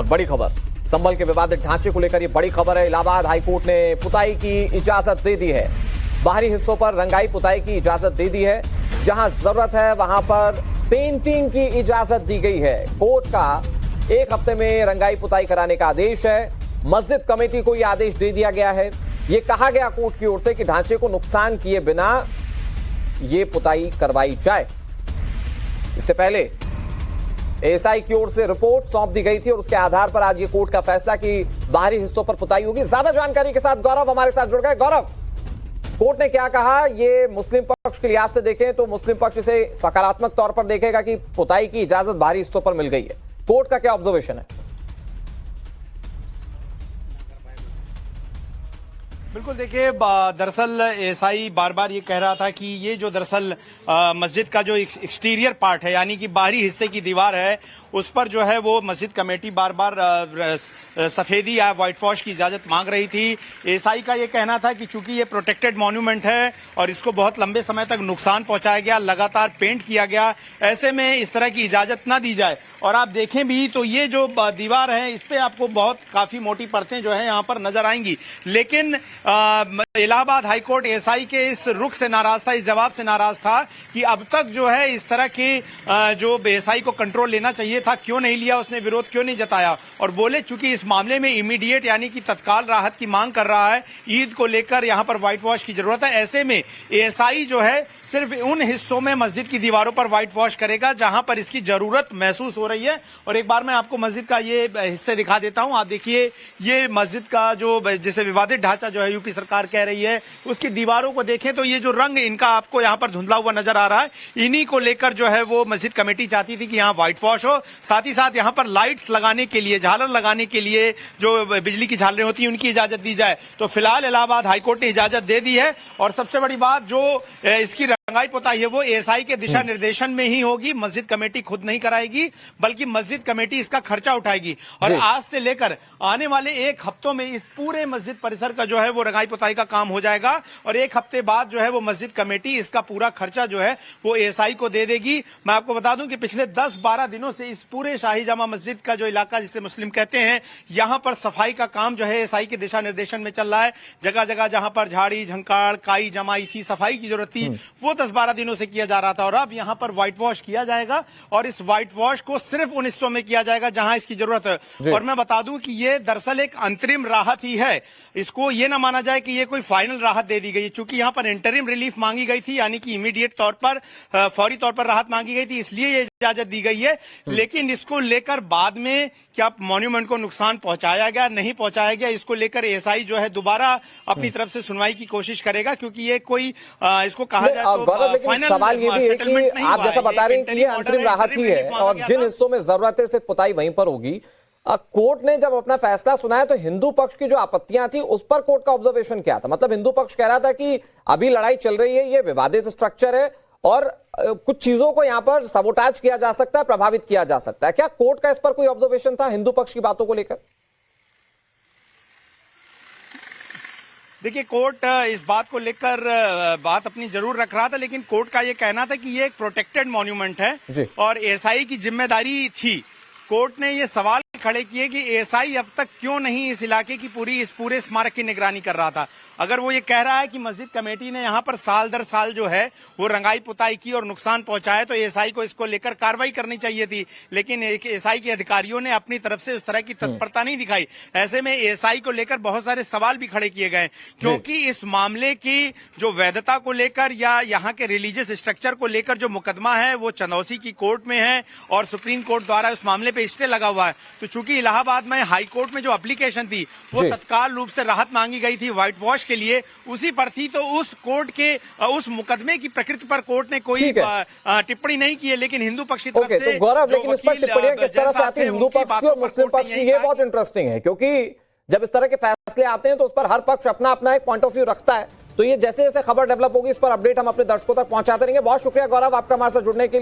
और बड़ी खबर, संभल के विवादित ढांचे को लेकर ये बड़ी खबर है। इलाहाबाद हाईकोर्ट ने पुताई की इजाजत दे दी है। बाहरी हिस्सों पर रंगाई पुताई की इजाजत दे दी है। जहां जरूरत है वहां पर पेंटिंग की इजाजत दी गई है। कोर्ट का 1 हफ्ते में रंगाई पुताई कराने का आदेश है। मस्जिद कमेटी को यह आदेश दे दिया गया है। यह कहा गया कोर्ट की ओर से कि ढांचे को नुकसान किए बिना ये पुताई करवाई जाए। इससे पहले एएसआई की ओर से रिपोर्ट सौंप दी गई थी और उसके आधार पर आज ये कोर्ट का फैसला कि बाहरी हिस्सों पर पुताई होगी। ज्यादा जानकारी के साथ गौरव हमारे साथ जुड़ गए। गौरव, कोर्ट ने क्या कहा? ये मुस्लिम पक्ष के लिहाज से देखें तो मुस्लिम पक्ष इसे सकारात्मक तौर पर देखेगा कि पुताई की इजाजत बाहरी हिस्सों पर मिल गई है। कोर्ट का क्या ऑब्जर्वेशन है? बिल्कुल, देखिए, दरअसल एएसआई बार बार ये कह रहा था कि ये जो दरअसल मस्जिद का जो एक्सटीरियर पार्ट है, यानी कि बाहरी हिस्से की दीवार है, उस पर जो है वो मस्जिद कमेटी बार बार सफेदी या व्हाइट वॉश की इजाजत मांग रही थी। एएसआई का ये कहना था कि चूंकि ये प्रोटेक्टेड मॉन्यूमेंट है और इसको बहुत लंबे समय तक नुकसान पहुंचाया गया, लगातार पेंट किया गया, ऐसे में इस तरह की इजाजत ना दी जाए। और आप देखें भी तो ये जो दीवार है इस पे आपको बहुत काफी मोटी परतें जो है यहाँ पर नजर आएंगी। लेकिन इलाहाबाद हाईकोर्ट एएसआई के इस रुख से नाराज था, इस जवाब से नाराज था कि अब तक जो है इस तरह के जो एएसआई को कंट्रोल लेना चाहिए था, क्यों नहीं लिया, उसने विरोध क्यों नहीं जताया। और बोले चूंकि इस मामले में इमीडिएट यानी कि तत्काल राहत की मांग कर रहा है, ईद को लेकर यहां पर व्हाइट वॉश की जरूरत है, ऐसे में एएसआई जो है सिर्फ उन हिस्सों में मस्जिद की दीवारों पर व्हाइट वॉश करेगा जहां पर इसकी जरूरत महसूस हो रही है। और एक बार मैं आपको मस्जिद का ये हिस्से दिखा देता हूं। आप देखिए, ये मस्जिद का जो जैसे विवादित ढांचा जो है यूपी सरकार कह रही है, उसकी दीवारों को देखें तो ये जो रंग इनका आपको यहां पर धुंधला हुआ नजर आ रहा है, इन्हीं को लेकर जो है वो मस्जिद कमेटी चाहती थी कि यहां व्हाइट वॉश हो। साथ ही साथ यहां पर लाइट्स लगाने के लिए, झालर लगाने के लिए जो बिजली की झालरें होती हैं, उनकी इजाजत दी जाए। तो फिलहाल इलाहाबाद हाईकोर्ट ने इजाजत दे दी है। और सबसे बड़ी बात, जो इसकी रंगाई पुताई है वो एएसआई के दिशा निर्देशन में ही होगी। मस्जिद कमेटी खुद नहीं कराएगी, बल्कि मस्जिद कमेटी इसका खर्चा उठाएगी। और आज से लेकर आने वाले 1 हफ्तों में इस पूरे मस्जिद परिसर का जो है वो रंगाई पुताई का काम हो जाएगा। और 1 हफ्ते बाद जो है वो मस्जिद कमेटी इसका पूरा खर्चा जो है वो एएसआई को दे देगी। मैं आपको बता दूं कि पिछले 10-12 दिनों से इस पूरे शाही जामा मस्जिद का जो इलाका जिसे मुस्लिम कहते हैं, यहां पर सफाई का काम जो है एएसआई के दिशा निर्देशन में चल रहा है। जगह जगह जहां पर झाड़ी झंकाड़ काई जमाई थी, सफाई की जरूरत थी, वो 10-12 दिनों से किया जा रहा था। और अब यहां पर व्हाइट वॉश किया जाएगा और इस व्हाइट वॉश को सिर्फ उन हिस्सों में किया जाएगा जहां इसकी जरूरत है। और मैं बता दूं कि ये दरअसल एक अंतरिम राहत ही है। इसको ये ना माना जाए कि ये कोई फाइनल राहत दे दी गई है। चूंकि यहां पर इंटरिम रिलीफ मांगी गई थी, यानी कि इमीडिएट तौर पर फौरी तौर पर राहत मांगी गई थी, इसलिए ये इजाजत दी गई है। लेकिन इसको लेकर बाद में क्या मॉन्यूमेंट को नुकसान पहुंचाया गया, नहीं पहुंचाया गया, इसको लेकर एएसआई जो है दोबारा अपनी तरफ से सुनवाई की कोशिश करेगा। क्योंकि ये कोई इसको कहा जाए तो फाइनल सवाल ये भी है कि आप जैसा बता रहे हैं कि ये अंतरिम राहत ही है और जिन हिस्सों में जरूरत है सिर्फ पुताई वहीं पर होगी। कोर्ट ने जब अपना फैसला सुनाया तो हिंदू पक्ष की जो आपत्तियां थी उस पर कोर्ट का ऑब्जर्वेशन क्या था? मतलब हिंदू पक्ष कह रहा था कि अभी लड़ाई चल रही है, ये विवादित स्ट्रक्चर है और कुछ चीजों को यहां पर सबोटाज किया जा सकता है, प्रभावित किया जा सकता है। क्या कोर्ट का इस पर कोई ऑब्जर्वेशन था हिंदू पक्ष की बातों को लेकर? देखिए, कोर्ट इस बात को लेकर बात अपनी जरूर रख रहा था, लेकिन कोर्ट का ये कहना था कि ये एक प्रोटेक्टेड मॉन्यूमेंट है और एएसआई की जिम्मेदारी थी। कोर्ट ने ये सवाल खड़े किए कि एएसआई अब तक क्यों नहीं इस इलाके की इस पूरे स्मारक की निगरानी कर रहा था। अगर वो ये कह रहा है कि मस्जिद कमेटी ने यहाँ पर साल दर साल जो है वो रंगाई पुताई की और नुकसान पहुंचाया, तो एएसआई को इसको लेकर कार्रवाई करनी चाहिए थी। लेकिन एएसआई के अधिकारियों ने अपनी तरफ से उस तरह की तत्परता नहीं दिखाई। ऐसे में एएसआई को लेकर बहुत सारे सवाल भी खड़े किए गए, क्योंकि इस मामले की जो वैधता को लेकर या यहाँ के रिलीजियस स्ट्रक्चर को लेकर जो मुकदमा है वो चंदौसी की कोर्ट में है और सुप्रीम कोर्ट द्वारा उस मामले पे स्टे लगा हुआ है। तो चूंकि इलाहाबाद में हाई कोर्ट में जो एप्लीकेशन थी वो तत्काल रूप से राहत मांगी गई थी व्हाइट वॉश के लिए, उसी पर थी, तो उस कोर्ट के उस मुकदमे की प्रकृति पर कोर्ट ने कोई टिप्पणी नहीं की है। लेकिन हिंदू पक्ष की तरफ से तो गौरव, लेकिन इस पर टिप्पणियां किस तरह से आती है हिंदू पक्ष की और मुस्लिम पक्ष की, ये बहुत इंटरेस्टिंग है। क्योंकि जब इस तरह के फैसले आते हैं तो उस पर हर पक्ष अपना अपना एक पॉइंट ऑफ व्यू रखता है। तो ये जैसे जैसे खबर डेवलप होगी इस पर अपडेट हम अपने दर्शकों तक पहुंचाते रहेंगे। बहुत शुक्रिया गौरव आपका हमारे साथ जुड़ने के लिए।